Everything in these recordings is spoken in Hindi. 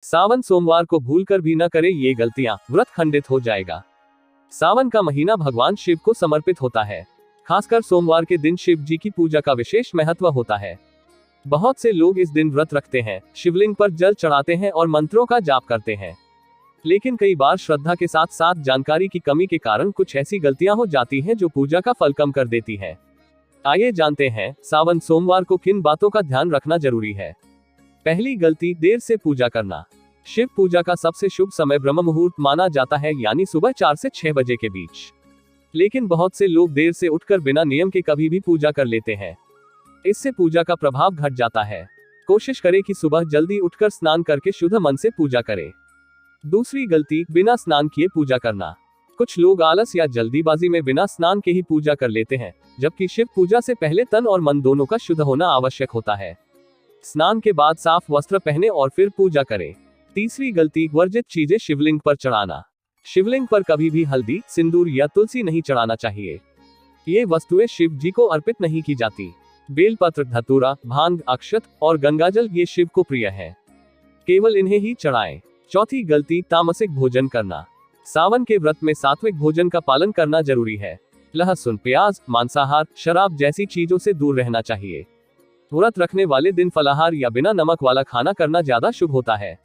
सावन सोमवार को भूलकर भी न करे ये गलतियां, व्रत खंडित हो जाएगा। सावन का महीना भगवान शिव को समर्पित होता है। खासकर सोमवार के दिन शिव जी की पूजा का विशेष महत्व होता है। बहुत से लोग इस दिन व्रत रखते हैं, शिवलिंग पर जल चढ़ाते हैं और मंत्रों का जाप करते हैं। लेकिन कई बार श्रद्धा के साथ साथ जानकारी की कमी के कारण कुछ ऐसी गलतियां हो जाती हैं जो पूजा का फल कम कर देती हैं। आइए जानते हैं, सावन सोमवार को किन बातों का ध्यान रखना जरूरी है। पहली गलती, देर से पूजा करना। शिव पूजा का सबसे शुभ समय ब्रह्म मुहूर्त माना जाता है, यानी सुबह 4 से 6 बजे के बीच। लेकिन बहुत से लोग देर से उठकर बिना नियम के कभी भी पूजा कर लेते हैं। इससे पूजा का प्रभाव घट जाता है। कोशिश करें कि सुबह जल्दी उठकर स्नान करके शुद्ध मन से पूजा करें। दूसरी गलती, बिना स्नान किए पूजा करना। कुछ लोग आलस या जल्दीबाजी में बिना स्नान के ही पूजा कर लेते हैं, जबकि शिव पूजा से पहले तन और मन दोनों का शुद्ध होना आवश्यक होता है। स्नान के बाद साफ वस्त्र पहने और फिर पूजा करें। तीसरी गलती, वर्जित चीजें शिवलिंग पर चढ़ाना। शिवलिंग पर कभी भी हल्दी, सिंदूर या तुलसी नहीं चढ़ाना चाहिए। ये वस्तुएं शिव जी को अर्पित नहीं की जाती। बेलपत्र, धतूरा, भांग, अक्षत और गंगाजल ये शिव को प्रिय है, केवल इन्हें ही चढ़ाएं। चौथी गलती, तामसिक भोजन करना। सावन के व्रत में सात्विक भोजन का पालन करना जरूरी है। लहसुन, प्याज, मांसाहार, शराब जैसी चीजों से दूर रहना चाहिए। व्रत रखने वाले दिन फलाहार या बिना नमक वाला खाना करना ज्यादा शुभ होता है।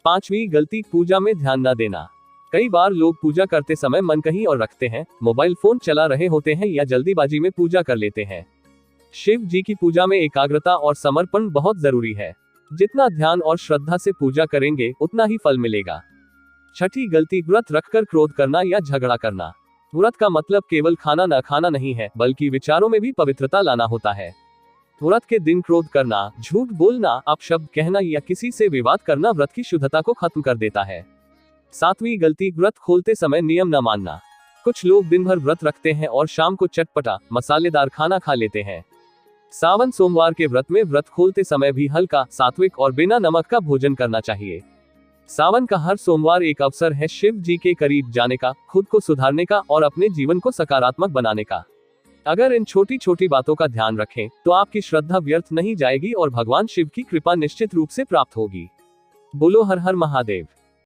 पांचवी गलती, पूजा में ध्यान न देना। कई बार लोग पूजा करते समय मन कहीं और रखते हैं, मोबाइल फोन चला रहे होते हैं या जल्दीबाजी में पूजा कर लेते हैं। शिव जी की पूजा में एकाग्रता और समर्पण बहुत जरूरी है। जितना ध्यान और श्रद्धा से पूजा करेंगे उतना ही फल मिलेगा। छठी गलती, व्रत रखकर क्रोध करना या झगड़ा करना। व्रत का मतलब केवल खाना न खाना नहीं है, बल्कि विचारों में भी पवित्रता लाना होता है। व्रत के दिन क्रोध करना, झूठ बोलना, अपशब्द कहना या किसी से विवाद करना व्रत की शुद्धता को खत्म कर देता है। सातवीं गलती, व्रत खोलते समय नियम न मानना। कुछ लोग दिन भर व्रत रखते हैं और शाम को चटपटा, मसालेदार खाना खा लेते हैं। सावन सोमवार के व्रत में व्रत खोलते समय भी हल्का, सात्विक और बिना नमक का भोजन करना चाहिए। सावन का हर सोमवार एक अवसर है शिव जी के करीब जाने का, खुद को सुधारने का और अपने जीवन को सकारात्मक बनाने का। अगर इन छोटी छोटी बातों का ध्यान रखें तो आपकी श्रद्धा व्यर्थ नहीं जाएगी और भगवान शिव की कृपा निश्चित रूप से प्राप्त होगी। बोलो हर हर महादेव।